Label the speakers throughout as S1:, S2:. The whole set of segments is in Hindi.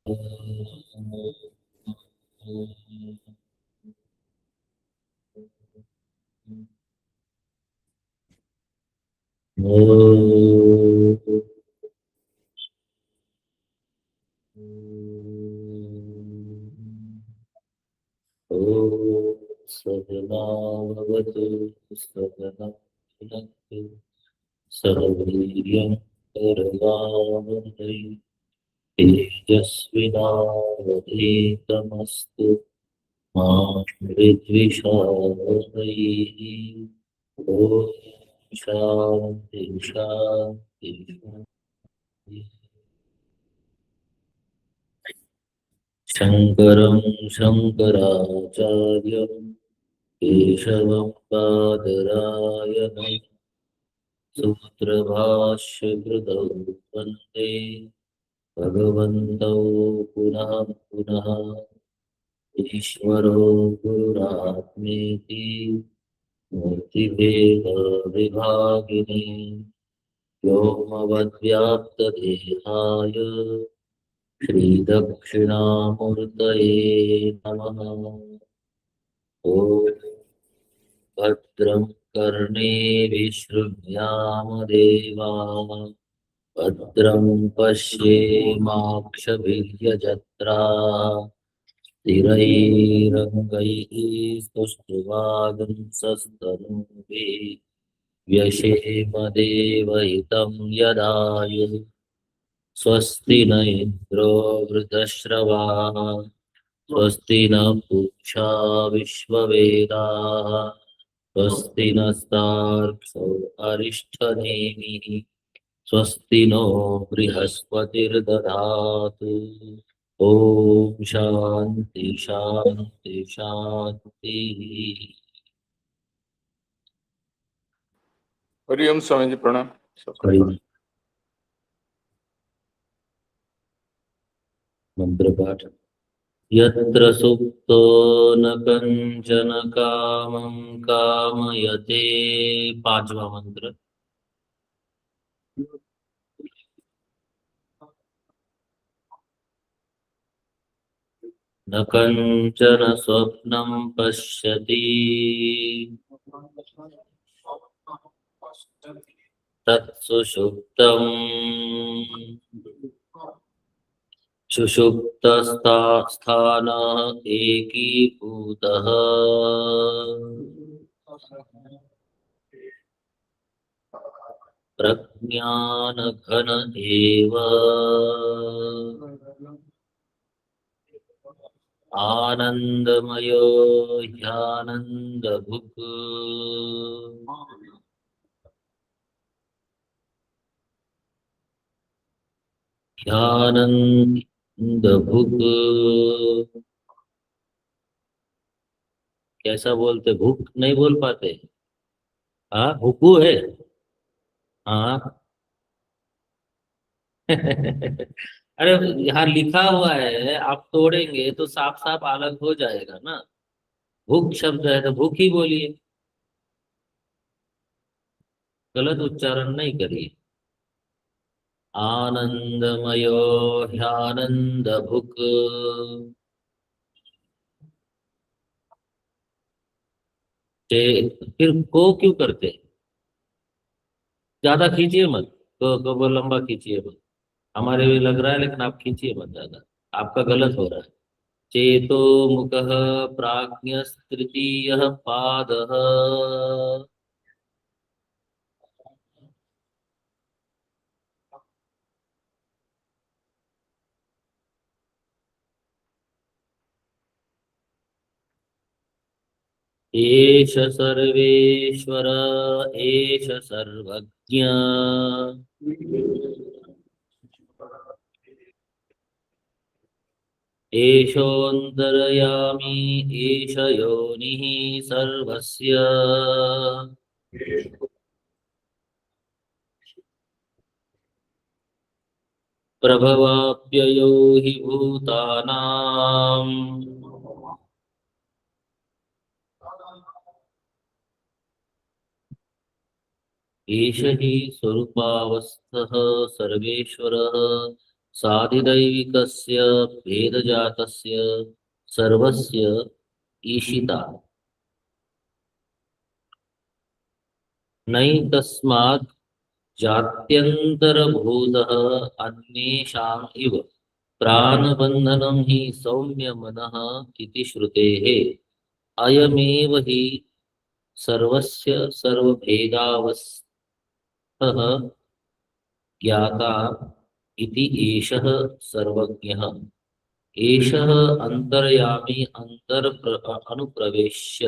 S1: सहनावतु सहना भुनक्तु सह वीर्यं करवावहै तेजस्विनावधीतमस्तु मा विद्विषावहै। ॐ शान्ति शान्ति शान्ति। शङ्करं शङ्कराचार्यं केशवं बादरायणं सूत्रभाष्यकृतौ वन्दे भगवन्तौ पुनः पुनः। ईश्वरो गुरुरात्मेति मूर्तिभेदविभागिने व्योमवद्व्याप्तदेहाय श्रीदक्षिणामूर्तये नमः। ॐ भद्रं कर्णेभिः शृणुयामदेवाः भद्रं पश्येमाक्षभिर्यजत्राः स्थिरैरङ्गैः स्तुष्टुवागुंसस्तनूभिः व्यशेमदेवहितं यदायुः स्वस्ति न इन्द्रो वृद्धश्रवाः स्वस्ति न पूषा विश्ववेदाः स्वस्ति नस्तार्क्ष्यो अरिष्ठनेमिः स्वस्ति नो बृहस्पतिर्दधातु। ओम शांति शांति शांति।
S2: हरिओम स्वामी जी, प्रणाम।
S1: मंत्र पाठ। यत्र सुप्तो न कंचन कामं कामयते। पांचवा मंत्र। न कंचन स्वप्नं पश्यति तत्सुषुप्तम् सुषुप्तस्थानः एकीभूतः प्रज्ञानघन एव आनन्दमयो ह्यानन्दभुक् ह्यानन्दभुक्। कैसा बोलते? भूख नहीं बोल पाते। हाँ, भूकू है। हाँ। अरे, यहाँ लिखा हुआ है, आप तोड़ेंगे तो साफ साफ अलग हो जाएगा ना। भूख शब्द है तो भूख ही बोलिए, गलत उच्चारण नहीं करिए। आनंदमयो ह्यानंद भुक। फिर को क्यों करते? ज्यादा खींचिए मत। को वो लंबा खींचिए मत। हमारे भी लग रहा है, लेकिन आप खींचिए मत ज्यादा। आपका गलत हो रहा है। चेतो मुख प्राज्ञ तृतीय पाद। एष सर्वेश्वर एष सर्वज्ञ एषोऽन्तर्यामी एष योनिः सर्वस्य प्रभवाप्ययो हि भूतानाम् एष हि स्वरूपावस्थः सर्वेश्वरः साधिदैविकस्य भेदजातस्य सर्वस्य ईशिता नैतस्मात् जात्यन्तरभूतः अन्येषाम् इव प्राणबन्धनं हि सौम्यमनः इति श्रुतेः अयमेव हि सर्वस्य सर्वभेदावस्थः ज्ञाता इति एषः सर्वज्ञः एषः अन्तर्यामी अनुप्रवेश्य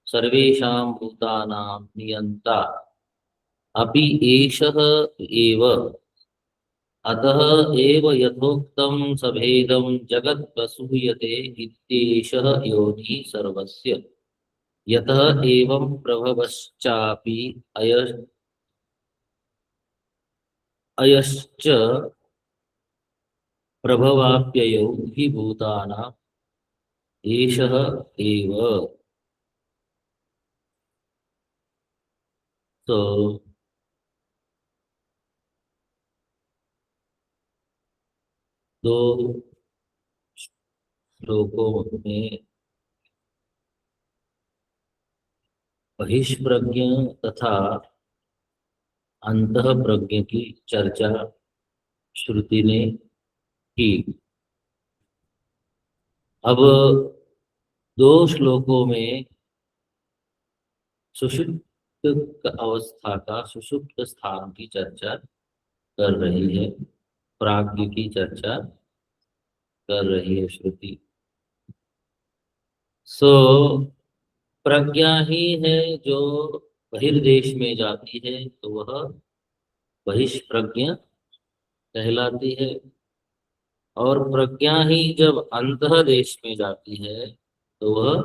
S1: सर्वेषां भूतानां नियन्ता अपि एषः एव अतः एव यथोक्तं सभेदं जगत् प्रसूयते इत्येषः योनिः सर्वस्य यतः एवं प्रभवश्चापि अयश्च प्रभवाप्ययौ हि भूतानां एषः एव। तो दो श्लोकों में बहिष्प्रज्ञ तथा अंतः प्रज्ञ की चर्चा श्रुति ने की। अब दो श्लोकों में सुषुप्त अवस्था का सुषुप्त स्थान की चर्चा कर रही है, प्राज्ञ की चर्चा कर रही है श्रुति। सो प्रज्ञा ही है जो बहिर्देश में जाती है तो वह बहिष्प्रज्ञ कहलाती है, और प्रज्ञा ही जब अंतः देश में जाती है तो वह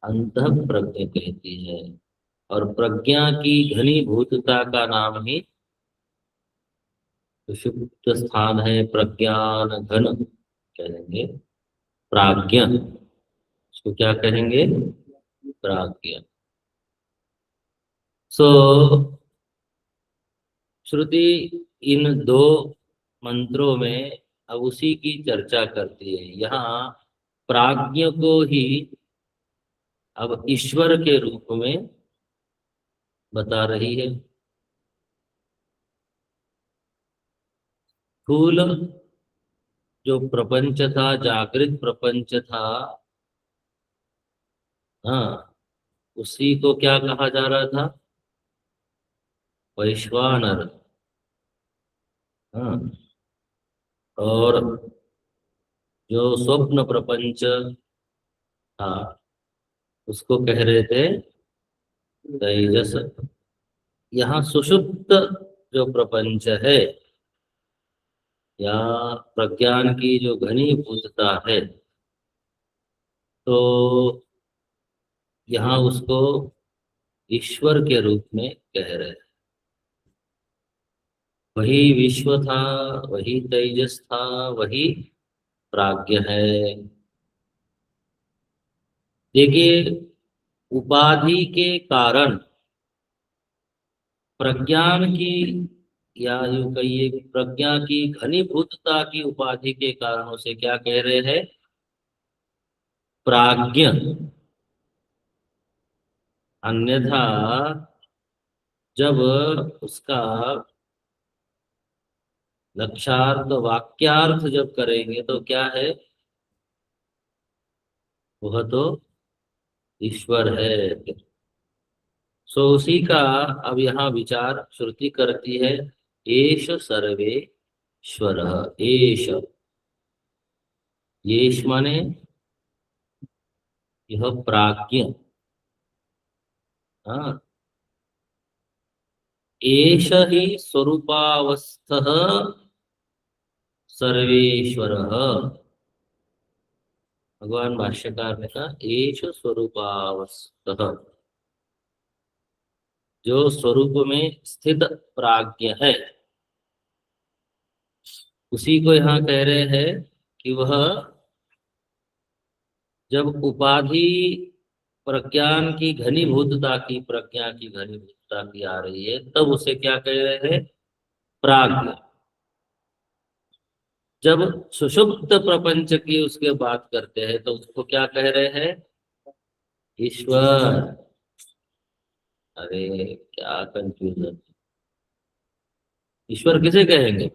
S1: अंतः प्रज्ञ कहती है। और प्रज्ञा की घनीभूतता का नाम ही सुषुप्त स्थान है, प्रज्ञान घन कहेंगे, प्राज्ञ, इसको क्या कहेंगे, प्राज्ञ। सो श्रुति इन दो मंत्रों में अब उसी की चर्चा करती है। यहाँ प्राज्ञ को ही अब ईश्वर के रूप में बता रही है। स्थूल जो प्रपंच था, जागृत प्रपंच था, हाँ, उसी को क्या कहा जा रहा था, वैश्वानर। हाँ, और जो स्वप्न प्रपंच था उसको कह रहे थे तेजस। यहाँ सुषुप्त जो प्रपंच है या प्रज्ञान की जो घनीभूतता है, तो यहाँ उसको ईश्वर के रूप में कह रहे हैं। वही विश्व था, वही तेजस था, वही प्राज्ञ है। देखिए, उपाधि के कारण प्रज्ञान की, या यूं कहिए प्रज्ञा की घनीभूतता की उपाधि के कारण उसे क्या कह रहे हैं, प्राज्ञ। अन्यथा जब उसका लक्ष्यार्थ वाक्यार्थ जब करेंगे तो क्या है, वह तो ईश्वर है। सो उसी का अब यहाँ विचार श्रुति करती है। एष सर्वेश्वर, एष, येष माने यह प्राज्ञ, हाँ, एष ही स्वरूपावस्थः सर्वेश्वरः। भगवान भाष्यकार ने कहा एष स्वरूपावस्थः, जो स्वरूप में स्थित प्राज्ञ है, उसी को यहाँ कह रहे हैं कि वह जब उपाधि प्रज्ञान की घनीभूतता की, प्रज्ञा की घनीभूतता की आ रही है, तब उसे क्या कह रहे हैं, प्राज्ञ। जब सुषुप्त प्रपंच की उसके बात करते हैं तो उसको क्या कह रहे हैं? ईश्वर। अरे क्या कंफ्यूजन! ईश्वर किसे कहेंगे?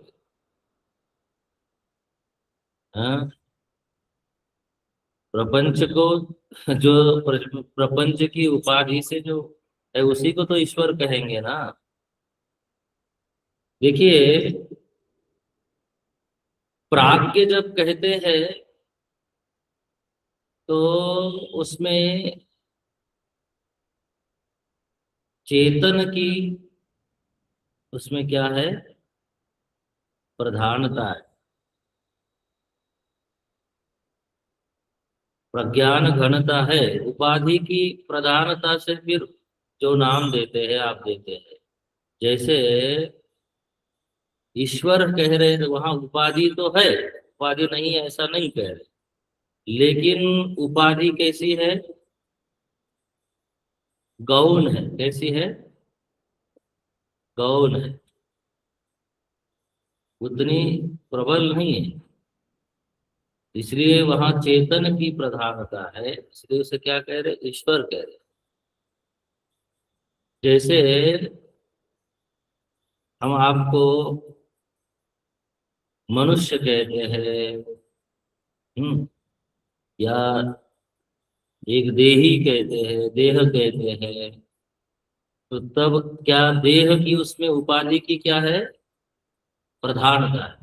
S1: हाँ, प्रपंच को, जो प्रपंच की उपाधि से जो है उसी को तो ईश्वर कहेंगे ना। देखिए, प्राज्ञ जब कहते हैं तो उसमें चेतन की, उसमें क्या है, प्रधानता है। प्रज्ञान घनता है। उपाधि की प्रधानता से फिर जो नाम देते हैं आप देते हैं। जैसे ईश्वर कह रहे हैं, वहां उपाधि तो है, उपाधि नहीं है ऐसा नहीं कह रहे, लेकिन उपाधि कैसी है? गौण है। कैसी है? गौण है, उतनी प्रबल नहीं है। इसलिए वहां चेतन की प्रधानता है, इसलिए उसे क्या कह रहे, ईश्वर कह रहे। जैसे हम आपको मनुष्य कहते हैं, या एक देही कहते हैं, देह कहते हैं, तो तब क्या देह की उसमें उपाधि की क्या है, प्रधानता है।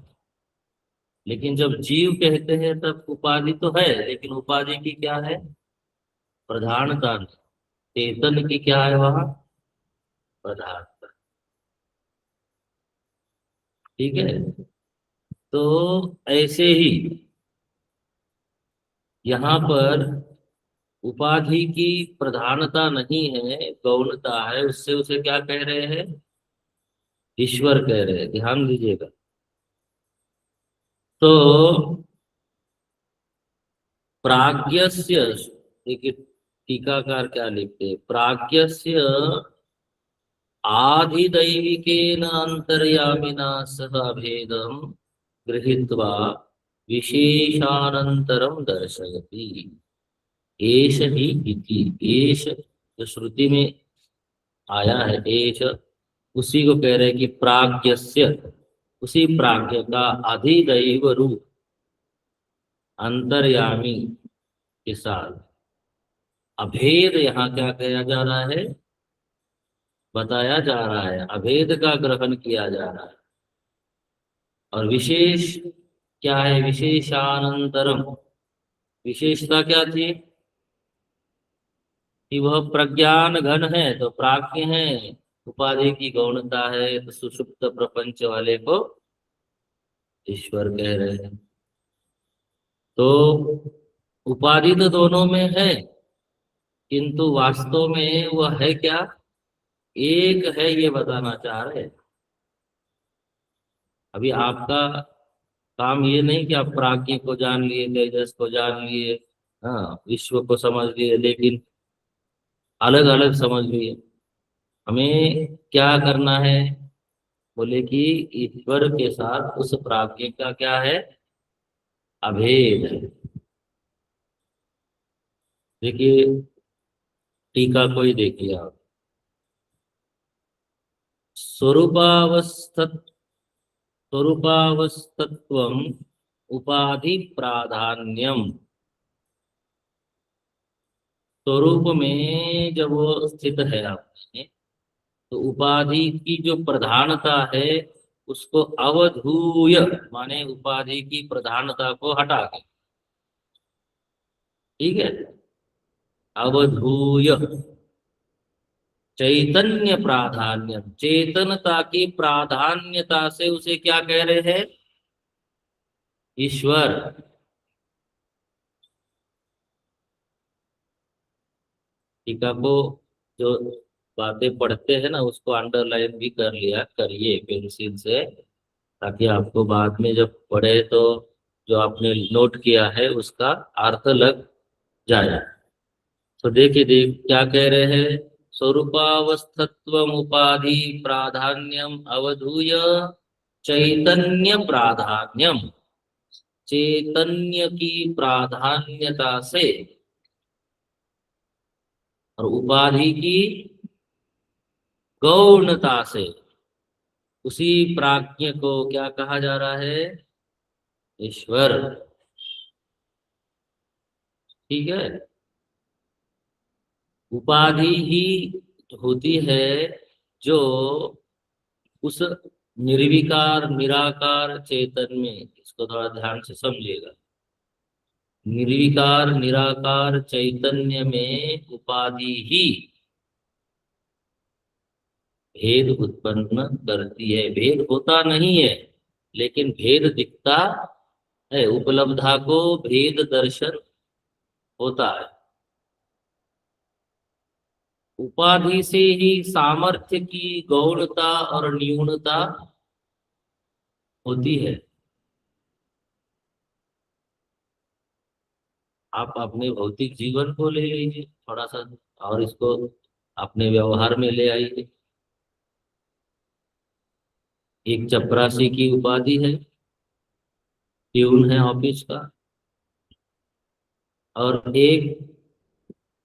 S1: लेकिन जब जीव कहते हैं तब उपाधि तो है, लेकिन उपाधि की क्या है, प्रधानता नहीं। चेतन की क्या है वहां, प्रधानता। ठीक है। तो ऐसे ही यहाँ पर उपाधि की प्रधानता नहीं है, गौणता है, उससे उसे क्या कह रहे हैं, ईश्वर कह रहे हैं। ध्यान दीजिएगा। तो प्राज्ञस्य, देखिए टीकाकार क्या लिखते हैं, प्राज्ञस्य आधिदैविकेन अंतर्यामिना सह अभेदम गृहीत्वा विशेषानंतरम दर्शयति। एष ही इति, एष जो श्रुति में आया है, एष उसी को कह रहे हैं कि प्राज्ञस्य, उसी प्राज्ञ का अधिदैव रूप अंतर्यामी के साथ अभेद यहाँ क्या कहा जा रहा है, बताया जा रहा है, अभेद का ग्रहण किया जा रहा है। और विशेष क्या है, विशेषानंतरम, विशेषता क्या थी कि वह प्रज्ञान घन है तो प्राज्ञ है, उपाधि की गौणता है तो सुषुप्त प्रपंच वाले को ईश्वर कह रहे हैं। तो उपाधि तो दोनों में है, किंतु वास्तव में वह है क्या, एक है, ये बताना चाह रहे हैं। अभी आपका काम ये नहीं कि आप प्राज्ञ को जान लिए, तेजस को जान लिए, हाँ, विश्व को समझ लिए, लेकिन अलग अलग समझ लिए। हमें क्या करना है, बोले कि ईश्वर के साथ उस प्राज्ञ का क्या है, अभेद है। देखिए टीका को ही देखिए आप। स्वरूपावस्थ स्वरूपावस्थत्वम उपाधि प्राधान्यम। स्वरूप में जब वो स्थित है आपने, तो उपाधि की जो प्रधानता है उसको अवधूय, माने उपाधि की प्रधानता को हटा के, ठीक है, अवधूय चैतन्य प्राधान्य, चेतनता की प्राधान्यता से उसे क्या कह रहे हैं, ईश्वर। टीका को जो बातें पढ़ते हैं ना उसको अंडरलाइन भी कर लिया करिए पेंसिल से, ताकि आपको बाद में जब पढ़े तो जो आपने नोट किया है उसका अर्थ लग जाए। तो देखिए, देख क्या कह रहे हैं, स्वरूपावस्थत्व उपाधि प्राधान्यम अवधूय चैतन्य प्राधान्यम। चैतन्य की प्राधान्यता से और उपाधि की गौणता से उसी प्राज्ञ को क्या कहा जा रहा है? ईश्वर। ठीक है। उपाधि ही होती है जो उस निर्विकार निराकार चेतन में, इसको थोड़ा ध्यान से समझिएगा, निर्विकार निराकार चैतन्य में उपाधि ही भेद उत्पन्न करती है। भेद होता नहीं है, लेकिन भेद दिखता है। उपलब्धा को भेद दर्शन होता है। उपाधि से ही सामर्थ्य की गौणता और न्यूनता होती है। आप अपने भौतिक जीवन को ले लीजिए थोड़ा सा, और इसको अपने व्यवहार में ले आइए। एक चपरासी की उपाधि है, प्यून है ऑफिस का, और एक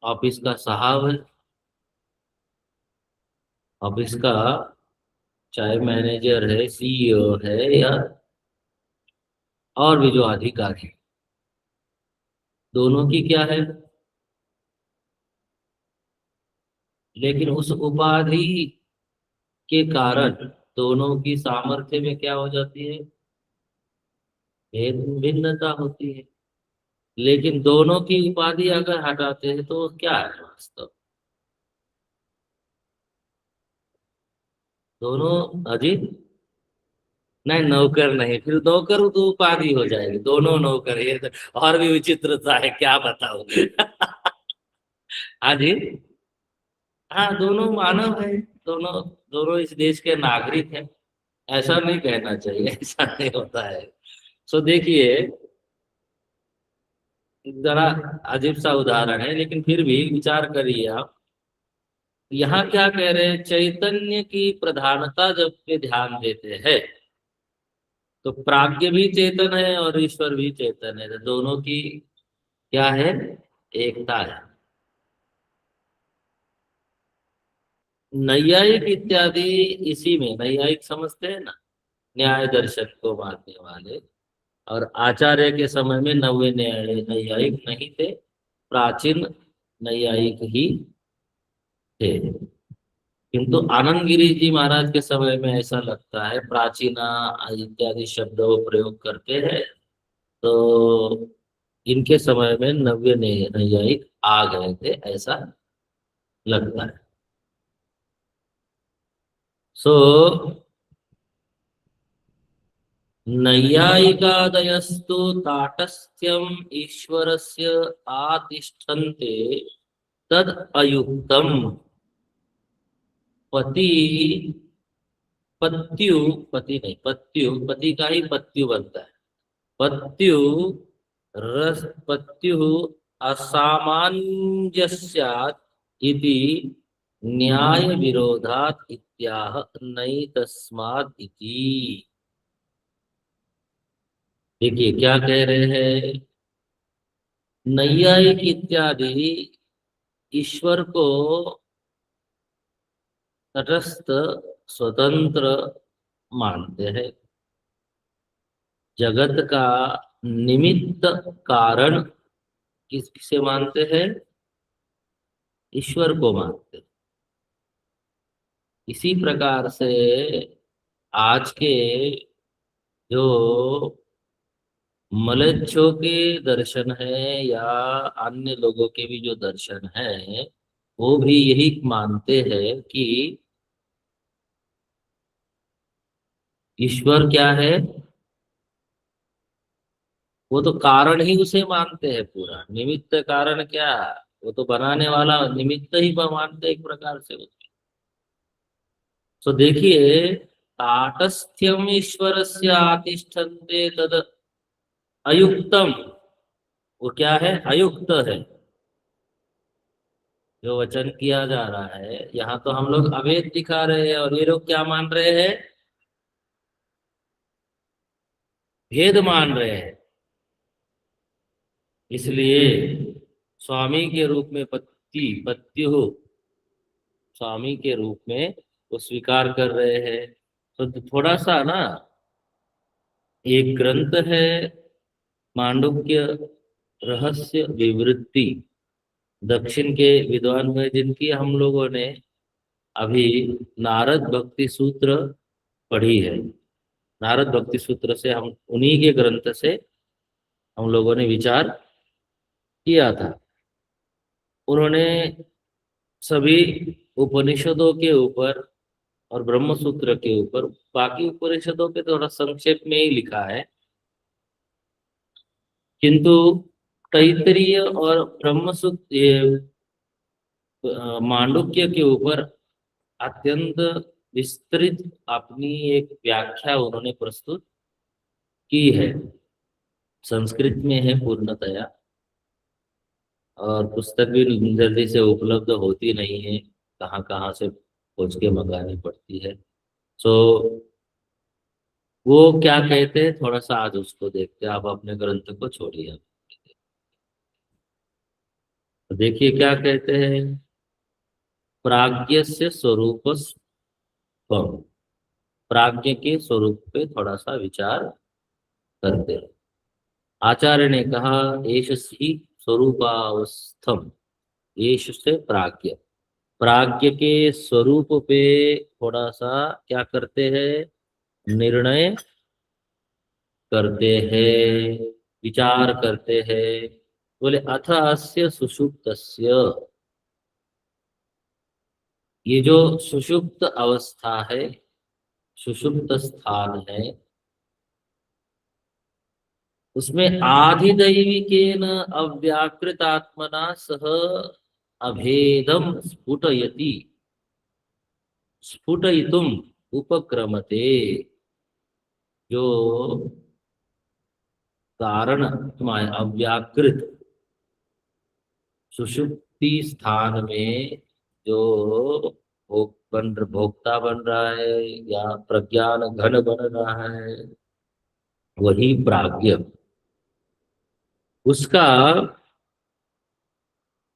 S1: ऑफिस का साहब है, ऑफिस का, चाहे मैनेजर है, सीईओ है, या और भी जो अधिकारी है। दोनों की क्या है? लेकिन उस उपाधि के कारण दोनों की सामर्थ्य में क्या हो जाती है? भेद भिन्नता होती है। लेकिन दोनों की उपाधि अगर हटाते हैं तो क्या है वास्तव? दोनों अजीत, नहीं नौकर नहीं, फिर नौकर तो उपाधि हो जाएगी। दोनों नौकर, ये तो और भी विचित्रता है, क्या बताऊं। हाँ जी। हाँ, दोनों मानव है। दोनों दोनों इस देश के नागरिक हैं। ऐसा नहीं कहना चाहिए, ऐसा नहीं होता है। सो देखिए, जरा अजीब सा उदाहरण है, लेकिन फिर भी विचार करिए आप। यहाँ क्या कह रहे हैं? चैतन्य की प्रधानता जब पे ध्यान देते हैं तो प्राज्ञ भी चेतन है और ईश्वर भी चेतन है, तो दोनों की क्या है? एकता है। नैयायिक इत्यादि इसी में, नैयायिक समझते हैं ना, न्याय दर्शन को मानने वाले। और आचार्य के समय में नव्य नैयायिक नहीं थे, प्राचीन नैयायिक ही थे। किंतु आनंद गिरी जी महाराज के समय में ऐसा लगता है, प्राचीना इत्यादि शब्दों को प्रयोग करते हैं, तो इनके समय में नव्य नैयायिक आ गए थे, ऐसा लगता है। सो नैयायिकादयस्तु ताटस्थ्यम ईश्वरस्य आतिष्ठन्ते तद अयुक्तम पति पत्यु, पति नहीं, पत्यु, पति का ही पत्यु बनता है। पत्यु रस पत्यु असामंजस्यात् इति न्याय विरोधात् इत्याह नई तस्मात् इति। देखिए क्या कह रहे हैं, नैयायिक इत्यादि ईश्वर को तटस्थ स्वतंत्र मानते हैं। जगत का निमित्त कारण किसे मानते हैं? ईश्वर को मानते हैं। इसी प्रकार से आज के जो मलेच्छों के दर्शन है, या अन्य लोगों के भी जो दर्शन है, वो भी यही मानते हैं कि ईश्वर क्या है? वो तो कारण ही उसे मानते हैं पूरा। निमित्त कारण क्या? वो तो बनाने वाला निमित्त ही मानते हैं एक प्रकार से वो। तो देखिए, ताटस्थ्यम ईश्वरस्य आतिष्ठन्ते तद अयुक्तम, वो क्या है? अयुक्त है। जो वचन किया जा रहा है यहाँ, तो हम लोग अवैध दिखा रहे हैं और ये लोग क्या मान रहे हैं? भेद मान रहे हैं। इसलिए स्वामी के रूप में पत्ती हो, स्वामी के रूप में वो स्वीकार कर रहे हैं। तो थोड़ा सा ना, एक ग्रंथ है मांडुक्य रहस्य विवृत्ति, दक्षिण के विद्वान हुए जिनकी हम लोगों ने अभी नारद भक्ति सूत्र पढ़ी है। नारद भक्ति सूत्र से हम उन्हीं के ग्रंथ से हम लोगों ने विचार किया था। उन्होंने सभी उपनिषदों के ऊपर और ब्रह्म सूत्र के ऊपर, बाकी उपनिषदों पे थोड़ा संक्षेप में ही लिखा है, किंतु तैत्तिरीय और ब्रह्म सूत्र, मांडुक्य के ऊपर अत्यंत विस्तृत अपनी एक व्याख्या उन्होंने प्रस्तुत की है। संस्कृत में है पूर्णतया, और पुस्तक भी जल्दी से उपलब्ध होती नहीं है, कहाँ कहाँ से खोज के मंगानी पड़ती है। सो वो क्या कहते हैं, थोड़ा सा आज उसको देखते हैं। आप अपने ग्रंथ को छोड़िए, तो देखिए क्या कहते हैं। प्राज्ञस्य स्वरूप, प्राज्ञ के स्वरूप पे थोड़ा सा विचार करते हैं। आचार्य ने कहा, एष ही स्वरूपावस्थम, एष से प्राज्ञ, प्राज्ञ के स्वरूप पे थोड़ा सा क्या करते हैं, निर्णय करते हैं, विचार करते हैं। बोले अथ अस्य सुषुप्तस्य, ये जो सुषुप्त अवस्था है, सुषुप्त स्थान है, उसमें आधिदैविकेन अव्याकृतात्मना सह अभेदम स्फुटयति, स्फुटयितुम उपक्रमते। जो कारण अव्याकृत सुषुप्ति स्थान में जो भोक्ता बन रहा है या प्रज्ञान घन बन रहा है, वही प्राज्ञ, उसका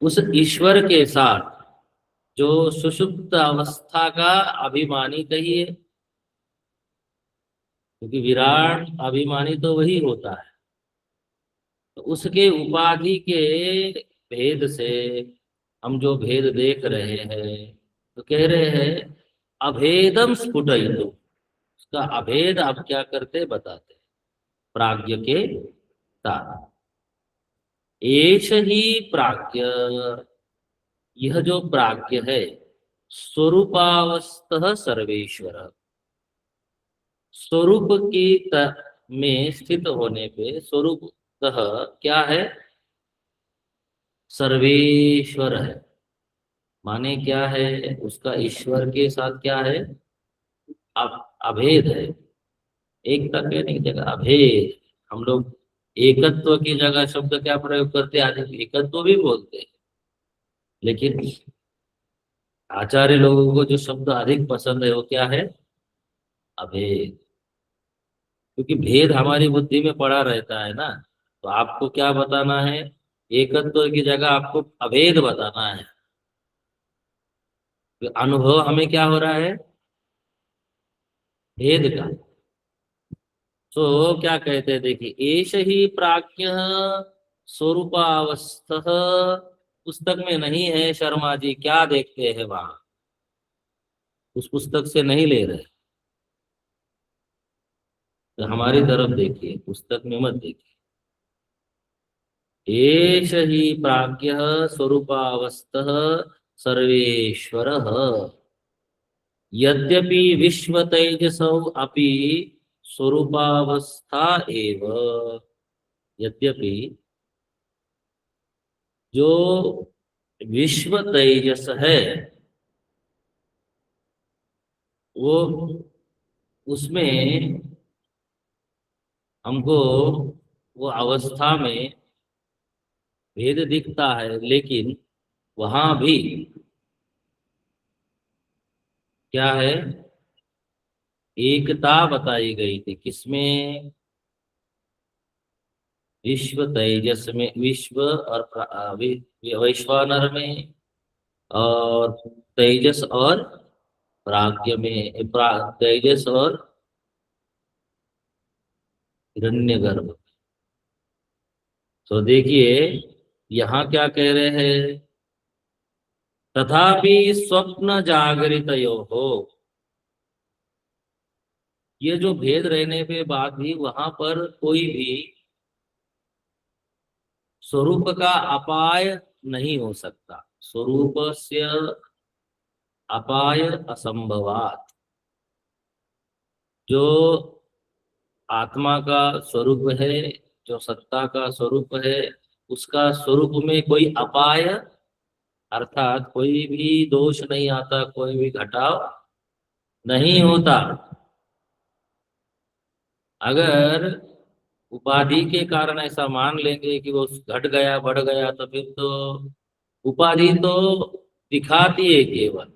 S1: उस ईश्वर के साथ, जो सुषुप्त अवस्था का अभिमानी कहिए, क्योंकि विराट अभिमानी तो वही होता है, तो उसके उपाधि के भेद से हम जो भेद देख रहे हैं, तो कह रहे हैं अभेदम स्फुटयितु, उसका अभेद आप क्या करते बताते प्राज्ञ के साथ। एष ही प्राज्ञ, यह जो प्राज्ञ है, स्वरूपावस्थ सर्वेश्वर, स्वरूप की में स्थित होने पे स्वरूपतः क्या है, सर्वेश्वर है। माने क्या है, उसका ईश्वर के साथ क्या है, अभेद है। एकता कहने की जगह अभेद, हम लोग एकत्व की जगह शब्द क्या प्रयोग करते हैं, आदि एकत्व भी बोलते हैं, लेकिन आचार्य लोगों को जो शब्द अधिक पसंद है वो क्या है, अभेद। क्योंकि भेद हमारी बुद्धि में पड़ा रहता है ना, तो आपको क्या बताना है, एकत्व की जगह आपको अभेद बताना है। तो अनुभव हमें क्या हो रहा है, भेद का। तो क्या कहते हैं, देखिए एष ही प्राज्ञ स्वरूपावस्थ, पुस्तक में नहीं है शर्मा जी, क्या देखते हैं वहां, उस पुस्तक से नहीं ले रहे, तो हमारी तरफ देखिए, पुस्तक में मत देखिए। एष ही प्राज्ञ स्वरूपावस्थ सर्वेश्वर, यद्यपि विश्व तेजसौ अपि स्वरूपावस्था एव, यद्यपि जो विश्व तेजस है, वो उसमें हमको वो अवस्था में भेद दिखता है, लेकिन वहां भी क्या है, एकता बताई गई थी। किसमें, विश्व तेजस में, विश्व और वैश्वानर में, और तेजस और प्राज्ञ में, तेजस और हिरण्यगर्भ। तो देखिए यहाँ क्या कह रहे हैं, तथापि स्वप्न जागृत हो, ये जो भेद रहने के बाद भी वहां पर कोई भी स्वरूप का अपाय नहीं हो सकता। स्वरूप से अपाय असंभवात। जो आत्मा का स्वरूप है, जो सत्ता का स्वरूप है, उसका स्वरूप में कोई अपाय अर्थात कोई भी दोष नहीं आता, कोई भी घटाव नहीं होता। अगर उपाधि के कारण ऐसा मान लेंगे कि वो घट गया बढ़ गया, तो फिर तो उपाधि तो दिखाती है केवल।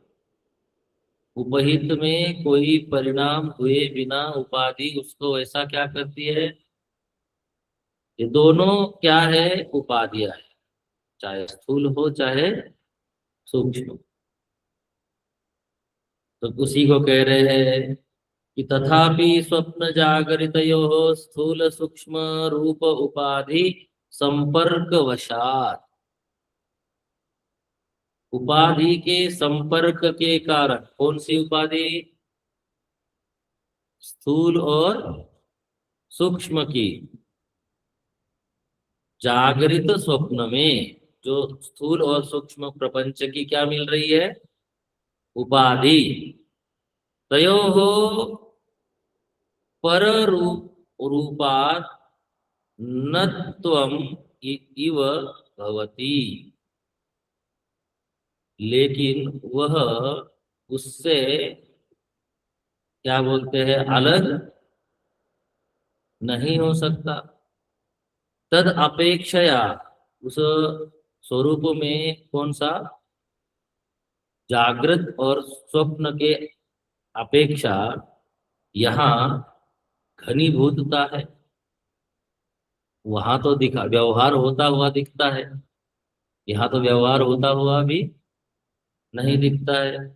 S1: उपहित में कोई परिणाम हुए बिना उपाधि उसको ऐसा क्या करती है, ये दोनों क्या है, उपाधियां है, चाहे स्थूल हो चाहे सूक्ष्म। तो उसी को कह रहे हैं कि तथापि स्वप्न जागरितयो स्थूल सूक्ष्म रूप उपाधि संपर्क वशात, उपाधि के संपर्क के कारण, कौन सी उपाधि, स्थूल और सूक्ष्म की, जागृत स्वप्न में जो स्थूल और सूक्ष्म प्रपंच की क्या मिल रही है, उपाधि, तयोः पर रूपात् न त्वम् इव भवति, लेकिन वह उससे क्या बोलते हैं, अलग नहीं हो सकता। तद अपेक्षया, उस स्वरूप में कौन सा, जागृत और स्वप्न के अपेक्षा यहाँ घनीभूतता है। वहां तो दिखा व्यवहार होता हुआ दिखता है, यहाँ तो व्यवहार होता हुआ भी नहीं दिखता है।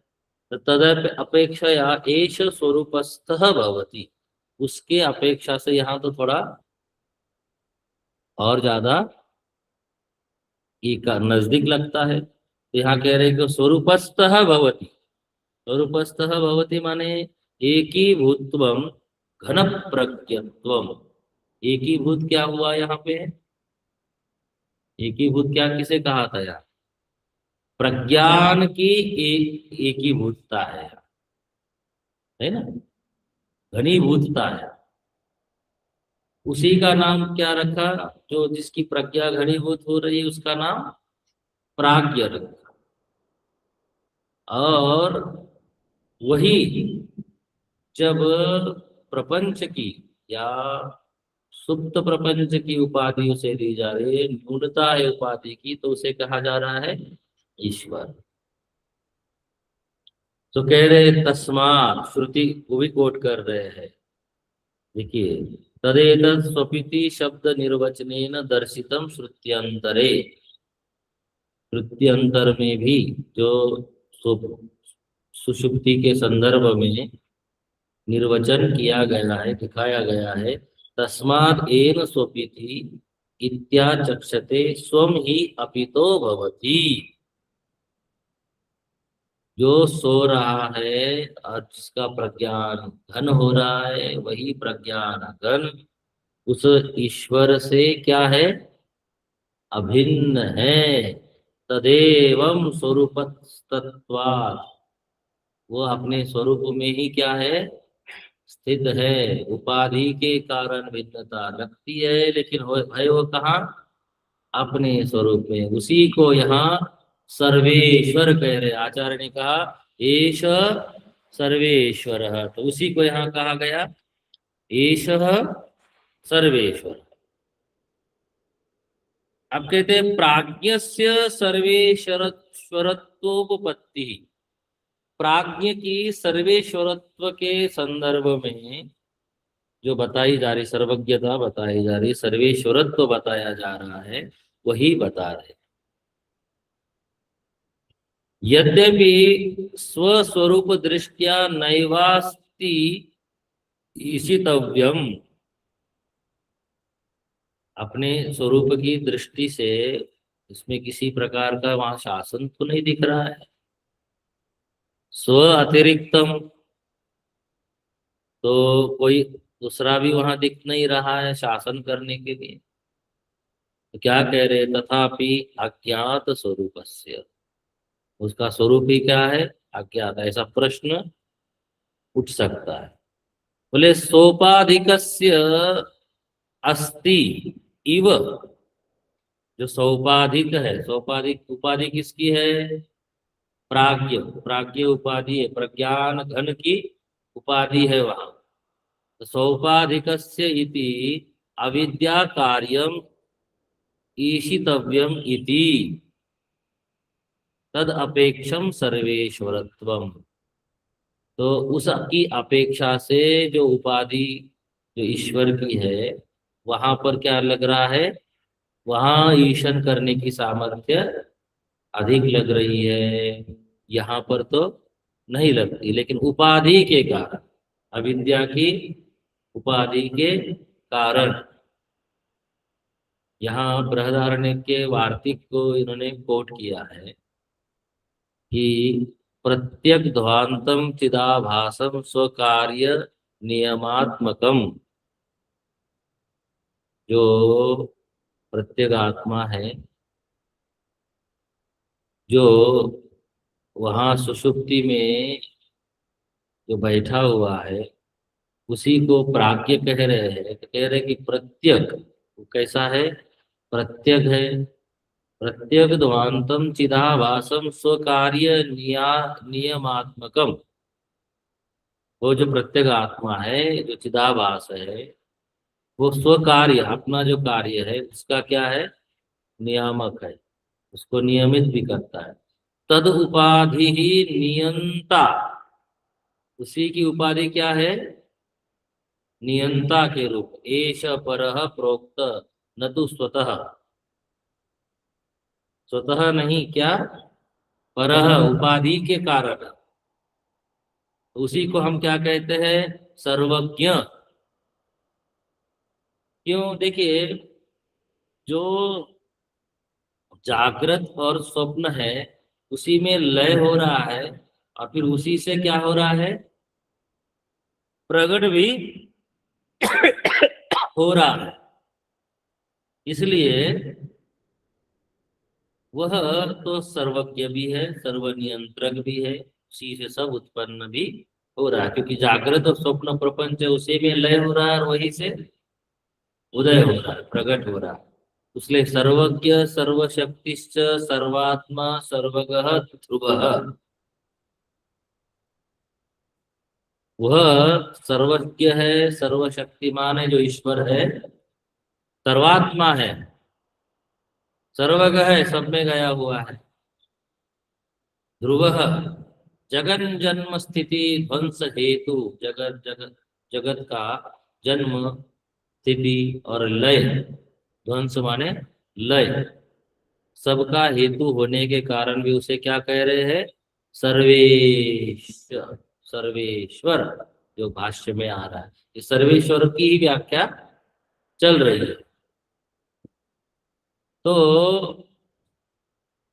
S1: तो तद अपेक्षया एष स्वरूपस्थः भवति, उसके अपेक्षा से यहाँ तो थोड़ा और ज्यादा एक नजदीक लगता है। तो यहाँ कह रहे हैं कि स्वरूपस्थः भवति, स्वरूपस्थः भवति माने एकीभूतत्वम घन प्रज्ञत्वम। एकीभूत क्या हुआ यहाँ पे, एकीभूत क्या किसे कहा था यार, प्रज्ञान की एकीभूतता है ना, घनीभूतता है। उसी का नाम क्या रखा, जो जिसकी प्रज्ञा घनीभूत हो रही है उसका नाम प्राज्ञ रखा। और वही जब प्रपंच की या सुप्त प्रपंच की उपाधि उसे दी जा रही है, न्यूनता है उपाधि की, तो उसे कहा जा रहा है ईश्वर। तो कह रहे तस्मात्, श्रुति को भी कोट कर रहे हैं, देखिए, तदेतत् स्वपिति शब्द निर्वचनेन दर्शितम श्रुत्यंतरे, श्रुत्यंतर में भी जो सुषुप्ति के संदर्भ में निर्वचन किया गया है, दिखाया गया है, तस्मात् एन स्वपिति इत्याचक्षते स्वम ही अपितो भवति। जो सो रहा है और जिसका प्रज्ञान घन हो रहा है, वही प्रज्ञान घन उस ईश्वर से क्या है, अभिन्न है। तदेवं स्वरूपतत्वात्, वो अपने स्वरूप में ही क्या है, स्थित है। उपाधि के कारण भिन्नता लगती है, लेकिन है वो कहाँ, अपने स्वरूप में। उसी को यहाँ सर्वेश्वर कह रहे, आचार्य ने कहा एष सर्वेश्वर, तो उसी को यहाँ कहा गया एष सर्वेश्वर। अब कहते हैं प्राज्ञस्य सर्वेश्वरत्वोपपत्ति, प्राज्ञ की सर्वेश्वरत्व के संदर्भ में जो बताई जा रही, सर्वज्ञता बताई जा रही, सर्वेश्वरत्व तो बताया जा रहा है, वही बता रहे। यद्यपि स्वस्वरूप दृष्टिया नैवास्ति ईशितव्यम, अपने स्वरूप की दृष्टि से इसमें किसी प्रकार का वहां शासन तो नहीं दिख रहा है। स्व अतिरिक्तम, तो कोई दूसरा भी वहां दिख नहीं रहा है शासन करने के लिए। तो क्या कह रहे, तथापि अज्ञात स्वरूपस्य, उसका स्वरूप ही क्या है, अज्ञात, ऐसा प्रश्न उठ सकता है। बोले सोपाधिकस्य अस्ति इव, जो सौपाधिक है, सौपाधिक उपाधि किसकी है, प्राज्ञ, प्राज्ञ उपाधि है, प्रज्ञान घन की उपाधि है वहां। तो सौपाधिकस्य इति अविद्या कार्यम ईशितव्यम इति तद अपेक्षम सर्वेश्वरत्वम, तो उसकी अपेक्षा से जो उपाधि जो ईश्वर की है, वहां पर क्या लग रहा है, वहां ईशन करने की सामर्थ्य अधिक लग रही है, यहाँ पर तो नहीं लगती। लेकिन उपाधि के कारण, अविद्या की उपाधि के कारण, यहाँ बृहदारण्य के वार्तिक को इन्होंने कोट किया है कि प्रत्यक ध्वांतम चिदाभासम स्वकार्य नियमात्मकम, जो प्रत्येक आत्मा है, जो वहां सुषुप्ति में जो बैठा हुआ है, उसी को प्राज्ञ कह रहे हैं। तो कह रहे कि प्रत्यक वो कैसा है, प्रत्यक है, प्रत्यक ध्वांतम चिदाभासम स्वकार्य नियमात्मकम, वो जो प्रत्येक आत्मा है, जो चिदाभास है, वो स्वकार्य, अपना जो कार्य है उसका क्या है, नियामक है, उसको नियमित भी करता है। तद उपाधि ही नियंता, उसी की उपाधि क्या है, नियंता के रूप, एष परः प्रोक्त, न तो स्वतः, स्वतः नहीं, क्या, परः उपाधि के कारण, उसी को हम क्या कहते हैं, सर्वज्ञ। क्यों, देखिए, जो जागृत और स्वप्न है, उसी में लय हो रहा है, और फिर उसी से क्या हो रहा है, प्रकट भी हो रहा है। इसलिए वह तो सर्वज्ञ भी है, सर्वनियंत्रक भी है, उसी से सब उत्पन्न भी हो रहा है, क्योंकि जागृत और स्वप्न प्रपंच है, उसी में लय हो रहा है और वही से उदय हो रहा है, प्रकट हो रहा है। इसलिए सर्वज्ञ सर्वशक्तिश्च सर्वात्मा सर्वगः ध्रुवः, वह सर्वज्ञ है, सर्वशक्तिमान है, जो ईश्वर है, सर्वात्मा है, सर्वगः है, सब में गया हुआ है, ध्रुवः, जगन जन्म स्थिति ध्वंस हेतु, जगत जगत जगत का जन्म, स्थिति और लय, ध्वंस माने लय, सबका हेतु होने के कारण भी उसे क्या कह रहे हैं, सर्वेश, सर्वेश्वर, जो भाष्य में आ रहा है, ये सर्वेश्वर की ही व्याख्या चल रही है। तो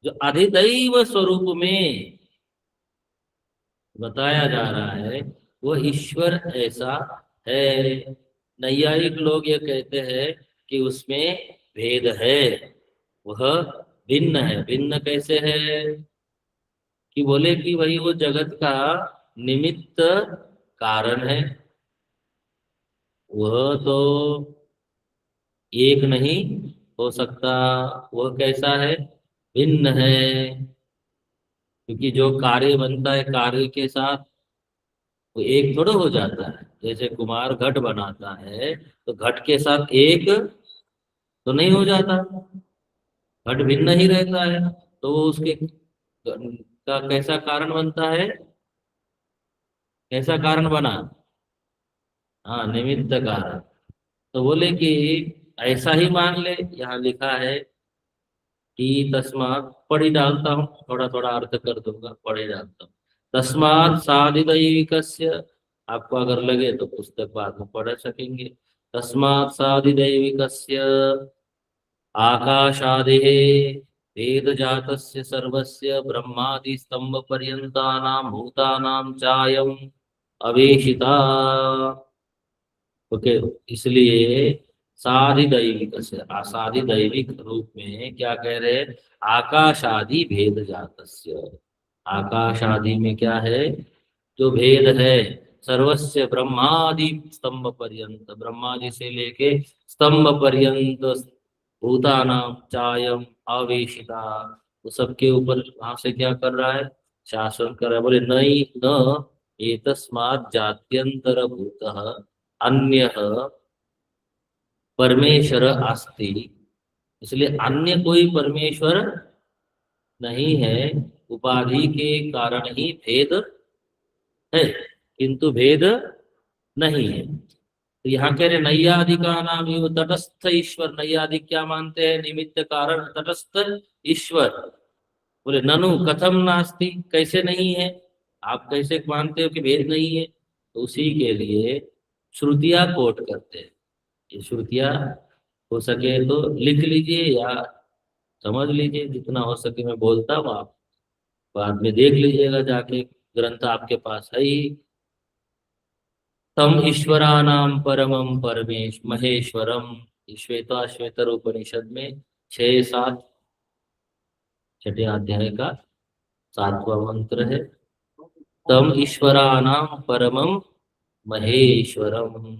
S1: जो अधिदैव स्वरूप में बताया जा रहा है, वह ईश्वर ऐसा है। नैयायिक लोग ये कहते हैं कि उसमें भेद है, वह भिन्न है। भिन्न कैसे है, कि बोले कि भाई वो जगत का निमित्त कारण है, वह तो एक नहीं हो सकता, वह कैसा है, भिन्न है। क्योंकि जो कार्य बनता है, कार्य के साथ वो एक थोड़ा हो जाता है। जैसे कुम्हार घट बनाता है, तो घट के साथ एक तो नहीं हो जाता, घट भिन्न ही रहता है। तो वो उसके का कैसा कारण बनता है, कैसा कारण बना, हाँ, निमित्त कारण। तो बोले कि ऐसा ही मान ले, यहाँ लिखा है कि तस्मात, पढ़ ही डालता हूँ, थोड़ा थोड़ा अर्थ कर दूंगा, पढ़ ही डालता हूँ। तस्मात साधिदैविकस्य, आपको अगर लगे तो पुस्तक बाद में पढ़ सकेंगे। तस्मात साधिदैविकस्य आकाशादेः वेद जातस्य सर्वस्य ब्रह्मादि स्तंभ पर्यंतानां भूतानां चायम अवेशिता। ओके, इसलिए साधिदैविक से असाधिदैविक रूप में क्या कह रहे हैं, आकाशादि भेद जातस्य। आकाशादि में क्या है, जो भेद है, सर्वस्य ब्रह्मादि स्तंभ पर्यंत, ब्रह्मादि से लेके स्तंभ पर्यंत, भूतानाम चायम अवेशिता, वो सबके ऊपर वहां से क्या कर रहा है, शासन कर रहा है। बोले नहीं, न एतस्मात् जात्यंतर भूतः अन्य परमेश्वर अस्ति, इसलिए अन्य कोई परमेश्वर नहीं है, उपाधि के कारण ही भेद है, किंतु भेद नहीं है। तो यहाँ कह रहे नैयादि का नाम ये तटस्थ ईश्वर, नैयादि क्या मानते हैं, निमित्त कारण तटस्थ ईश्वर। बोले ननु कथम नास्ति, कैसे नहीं है, आप कैसे मानते हो कि भेद नहीं है। तो उसी के लिए श्रुतियां कोट करते हैं। ये श्रुतियां हो सके तो लिख लीजिए या समझ लीजिए, जितना हो सके मैं बोलता हूँ, आप बाद में देख लीजिएगा जाके, ग्रंथ आपके पास है ही। तम ईश्वरानाम परमम परमेश महेश्वरम, श्वेता श्वेतर उपनिषद में 6-7, छठे अध्याय का 7वां मंत्र है। तम ईश्वरानाम परमम महेश्वरम,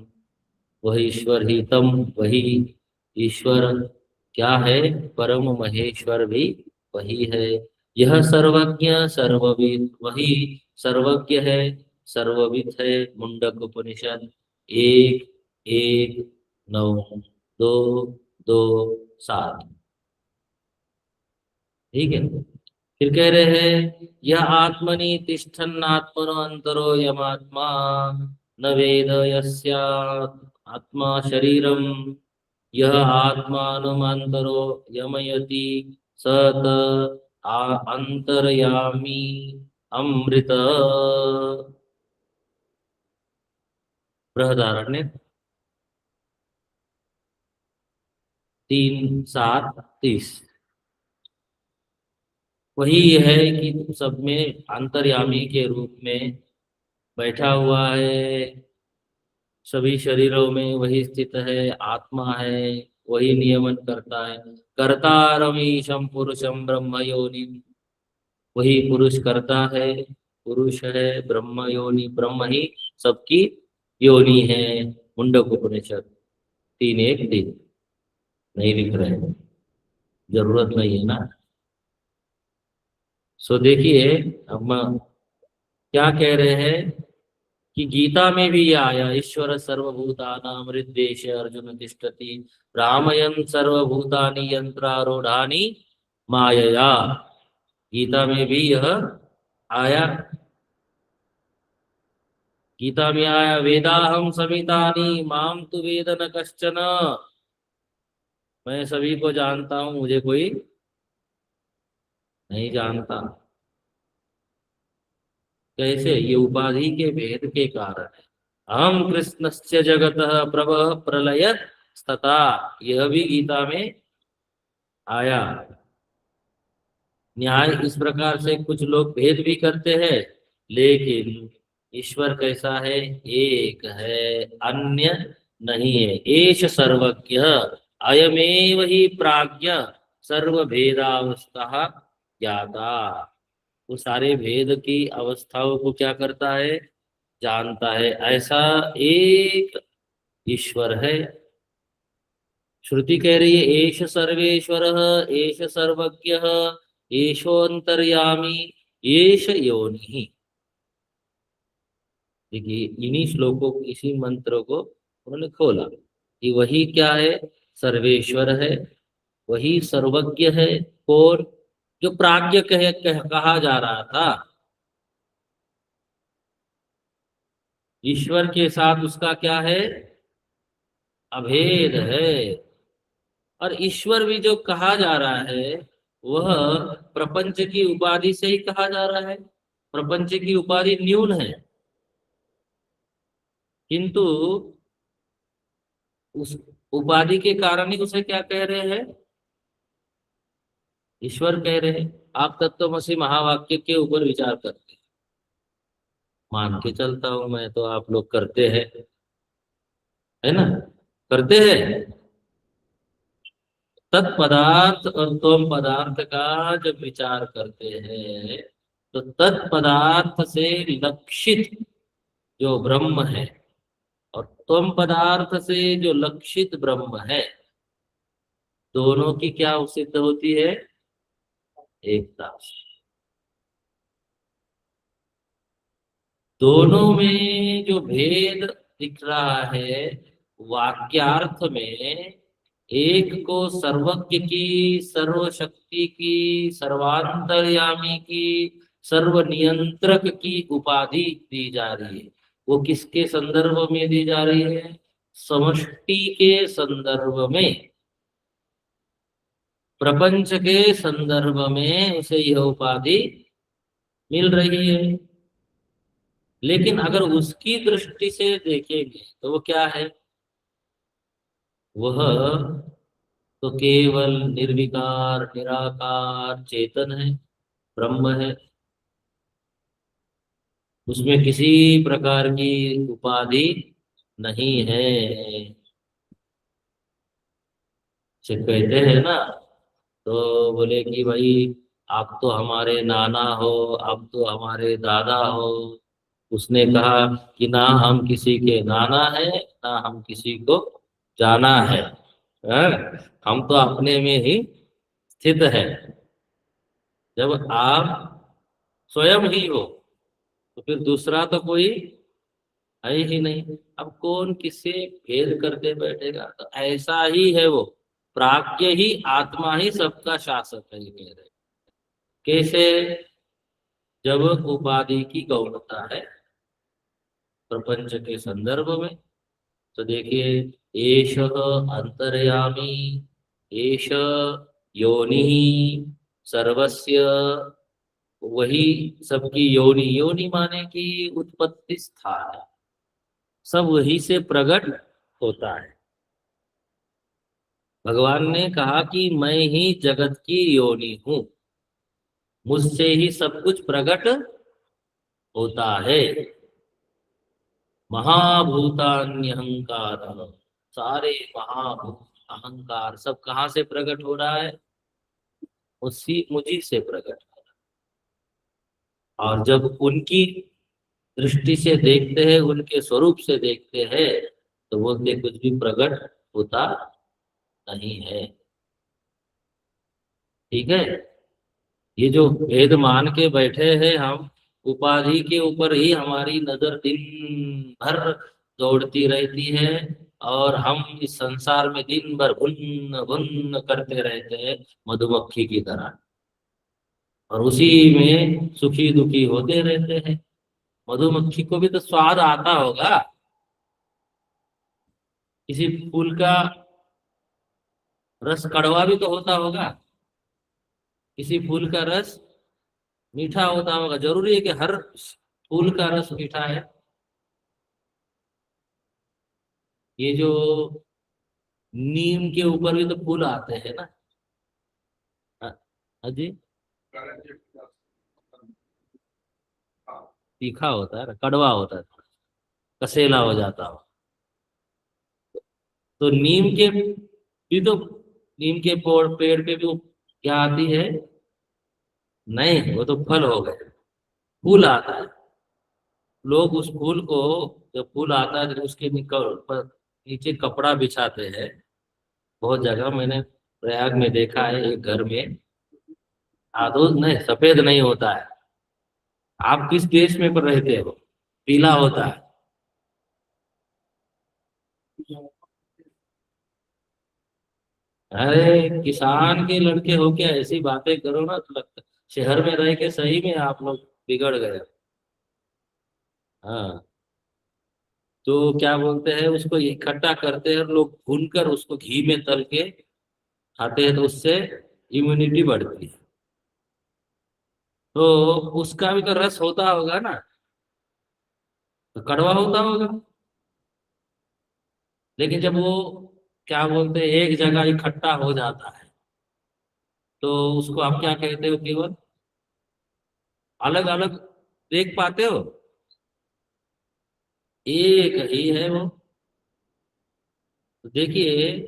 S1: वह ईश्वर ही, तम वही ईश्वर क्या है, परम महेश्वर भी वही है। यह सर्वज्ञ सर्वविद, वही सर्वज्ञ है, सर्वविद है। मुंडक उपनिषद 1:1, 9, 2:2, 7। ठीक है। फिर कह रहे हैं यह आत्मनि तिष्ठन् आत्मनो अंतरो यमात्मा न वेद यस्यात् आत्मा शरीरम, यह आत्मानुमंतरो यमयति स त अंतर्यामी अमृत। बृहदारण्य 3:7-30। वही है कि सब में अंतर्यामी के रूप में बैठा हुआ है, सभी शरीरों में वही स्थित है, आत्मा है, वही नियमन करता है। कर्तारमीशम पुरुषम ब्रह्म योनि, वही पुरुष करता है, पुरुष है, ब्रह्म योनि, ब्रह्म ही सबकी योनि है। मुंडक उपनिषद 3:1-3। नहीं लिख रहे हैं, जरूरत नहीं है ना। सो देखिए, हम क्या कह रहे हैं कि गीता में भी ये आया, ईश्वर सर्वभूतानां हृद्देश अर्जुन तिष्ठति भ्रामयन् सर्वभूतानि यंत्रारूढ़ानि मायया। गीता में भी यह आया, गीता में आया, वेदाहम समितानि माम तु वेद न कश्चन, मैं सभी को जानता हूं, मुझे कोई नहीं जानता। कैसे, ये उपाधि के भेद के कारण है। अहम कृष्णस्य जगत प्रभः प्रलय तथा, यह भी गीता में आया। न्याय इस प्रकार से कुछ लोग भेद भी करते हैं, लेकिन ईश्वर कैसा है, एक है, अन्य नहीं है। एष सर्वज्ञ अयमेव ही प्राज्ञ सर्व भेदावस्था ज्ञाता, वो सारे भेद की अवस्थाओं को क्या करता है, जानता है, ऐसा एक ईश्वर है। श्रुति कह रही है एष सर्वेश्वर, एष सर्वज्ञ, एषोऽन्तर्यामी, एष योनि। देखिए, इन्हीं श्लोकों को, इसी मंत्र को उन्होंने खोला कि वही क्या है, सर्वेश्वर है, वही सर्वज्ञ है। कौन, जो प्राज्ञ कहा जा रहा था, ईश्वर के साथ उसका क्या है? अभेद है। और ईश्वर भी जो कहा जा रहा है वह प्रपंच की उपाधि से ही कहा जा रहा है। प्रपंच की उपाधि न्यून है, किंतु उस उपाधि के कारण ही उसे क्या कह रहे हैं? ईश्वर कह रहे हैं। आप तत्वमसि महावाक्य के ऊपर विचार करते हैं। मान के चलता हूं मैं, तो आप लोग करते हैं, है ना? करते हैं। तत्पदार्थ और तम पदार्थ का जब विचार करते हैं तो तत्पदार्थ से लक्षित जो ब्रह्म है और तम पदार्थ से जो लक्षित ब्रह्म है, दोनों की क्या सिद्ध होती है? एकता। दोनों में जो भेद दिख रहा है वाक्यार्थ में, एक को सर्वज्ञ की, सर्वशक्ति की, सर्वांतर्यामी की, सर्वनियंत्रक की उपाधि दी जा रही है। वो किसके संदर्भ में दी जा रही है? समष्टि के संदर्भ में, प्रपंच के संदर्भ में उसे यह उपाधि मिल रही है। लेकिन अगर उसकी दृष्टि से देखेंगे तो वो क्या है? वह तो केवल निर्विकार निराकार चेतन है, ब्रह्म है। उसमें किसी प्रकार की उपाधि नहीं है। से कहते हैं ना, तो बोले कि भाई आप तो हमारे नाना हो, आप तो हमारे दादा हो। उसने कहा कि ना हम किसी के नाना है, ना हम किसी को जाना है। हैं? हम तो अपने में ही स्थित है। जब आप स्वयं ही हो तो फिर दूसरा तो कोई है ही नहीं। अब कौन किससे भेद करके बैठेगा? तो ऐसा ही है वो। प्राज्ञ ही आत्मा ही सबका शासक है, ये कह रहे। कैसे? जब उपाधि की गौणता है प्रपंच के संदर्भ में, तो देखिए, एष अंतर्यामी, एष योनि सर्वस्य, वही सबकी योनि। योनि माने कि उत्पत्ति स्थान, सब वही से प्रकट होता है। भगवान ने कहा कि मैं ही जगत की योनि हूं, मुझसे ही सब कुछ प्रकट होता है। महाभूतान्यहंकार, सारे महाभूत अहंकार सब कहाँ से प्रकट हो रहा है? उसी मुझी से प्रकट हो रहा है। और जब उनकी दृष्टि से देखते हैं, उनके स्वरूप से देखते हैं, तो वो से कुछ भी प्रकट होता नहीं है। ठीक है? ये जो भेद मान के बैठे हैं हम, उपाधि के ऊपर ही हमारी नजर दिन भर दौड़ती रहती है, और हम इस संसार में दिन भर भुन भुन करते रहते हैं, मधुमक्खी की तरह। और उसी में सुखी दुखी होते रहते हैं। मधुमक्खी को भी तो स्वाद आता होगा। किसी फूल का रस कड़वा भी तो होता होगा, किसी फूल का रस मीठा होता होगा। जरूरी है कि हर फूल का रस मीठा है? ये जो नीम के ऊपर भी तो फूल आते हैं ना। हाँ। हाँ जी। तीखा होता है ना, कड़वा होता है, कसेला हो जाता हो। तो नीम के भी तो, नीम के पेड़ पे भी वो क्या आती है? नहीं, वो तो फल हो गए। फूल आता है। लोग उस फूल को, जब फूल आता है तो उसके नीचे कपड़ा बिछाते हैं। बहुत जगह मैंने प्रयाग में देखा है, एक घर में आदो नहीं, सफेद नहीं होता है। आप किस देश में पर रहते हो? पीला होता है। अरे किसान के लड़के हो क्या ऐसी बातें करो ना, तो लगता शहर में रह के सही में आप लोग बिगड़ गए। हाँ। तो क्या बोलते हैं, उसको इकट्ठा करते हैं और लोग भूनकर उसको घी में तल के खाते हैं, तो उससे इम्यूनिटी बढ़ती है। तो उसका भी तो रस होता होगा ना, तो कड़वा होता होगा। लेकिन जब वो क्या बोलते हैं एक जगह इकट्ठा हो जाता है, तो उसको आप क्या कहते हो, केवल अलग अलग देख पाते हो, एक ही है वो। तो देखिए,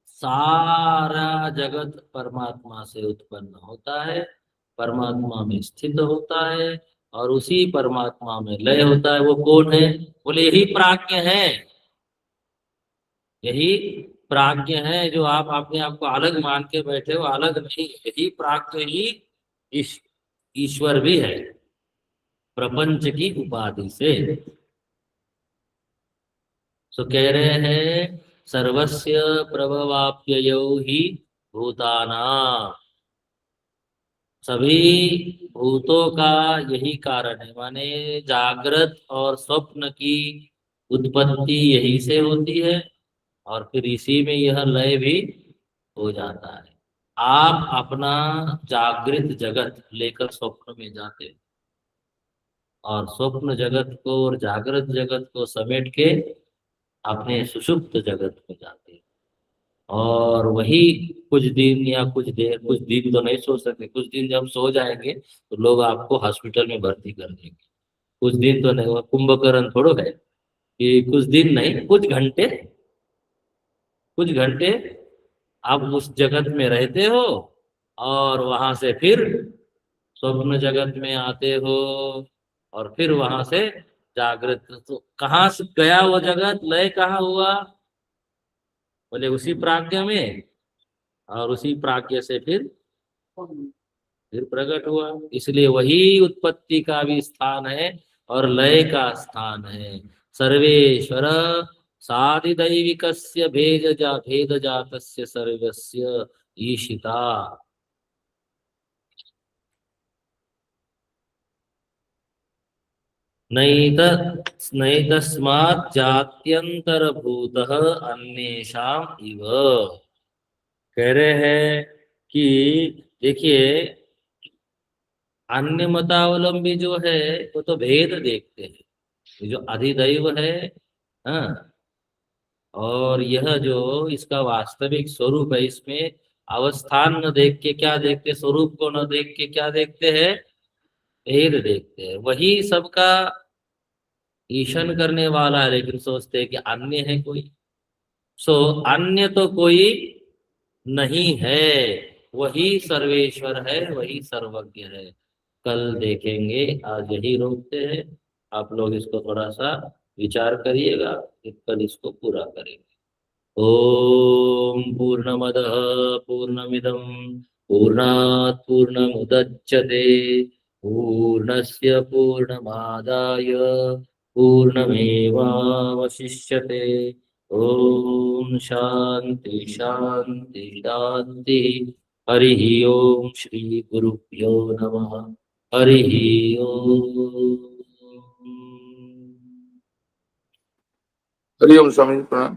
S1: सारा जगत परमात्मा से उत्पन्न होता है, परमात्मा में स्थित होता है, और उसी परमात्मा में लय होता है। वो कौन है? बोले यही प्राज्ञ है। यही प्राज्ञ है, जो आप अपने आप को अलग मान के बैठे हो, अलग नहीं। यही प्राज्ञ ही ईश- ईश्वर भी है, प्रपंच की उपाधि से। सो कह रहे हैं, सर्वस्य प्रभवाप्ययौ ही भूताना, सभी भूतों का यही कारण है। माने जागृत और स्वप्न की उत्पत्ति यही से होती है, और फिर इसी में यह लय भी हो जाता है। आप अपना जागृत जगत लेकर स्वप्न में जाते हो, और स्वप्न जगत को और जागृत जगत को समेट के अपने सुषुप्त जगत में जाते हो। और वही कुछ दिन या कुछ देर, कुछ दिन तो नहीं सो सकते, कुछ दिन जब सो जाएंगे तो लोग आपको हॉस्पिटल में भर्ती कर देंगे। कुछ दिन तो नहीं, वो कुंभकर्ण थोड़ो है कि कुछ दिन नहीं, कुछ घंटे, कुछ घंटे आप उस जगत में रहते हो, और वहां से फिर स्वप्न जगत में आते हो, और फिर वहां से जागृत। तो कहाँ से गया वो जगत, लय कहाँ हुआ? बोले उसी प्राज्ञ में, और उसी प्राज्ञ से फिर प्रकट हुआ। इसलिए वही उत्पत्ति का भी स्थान है और लय का स्थान है। सर्वेश्वर साधिदैविकस्य भेद जातस्य सर्वस्य ईशिता। नैत नैतस्मात् जात्यंतरभूतः अन्येषाम् इव। कह रहे हैं कि देखिए, अन्य मतावलंबी जो है वो तो भेद देखते हैं। ये जो अधिदैव है, हाँ, और यह जो इसका वास्तविक स्वरूप है, इसमें अवस्थान न देख के क्या देखते, स्वरूप को न देख के क्या देखते हैं, भेद देखते हैं। वही सबका ईशन करने वाला है, लेकिन सोचते हैं कि अन्य है कोई। सो अन्य तो कोई नहीं है, वही सर्वेश्वर है, वही सर्वज्ञ है। कल देखेंगे, आज यही रोकते हैं। आप लोग इसको थोड़ा सा विचार करिएगा, फिर कल इसको पूरा करेंगे। ओम पूर्णमदः पूर्णमिदं पूर्णात् पूर्णमुदच्यते पूर्णस्य पूर्णमादाय पूर्णमेवावशिष्यते। ओम शांति शांति शांति। हरि ओम श्री गुरुभ्यो नमः। हरि ओम।
S2: हरिओम स्वामी जी, प्रणाम।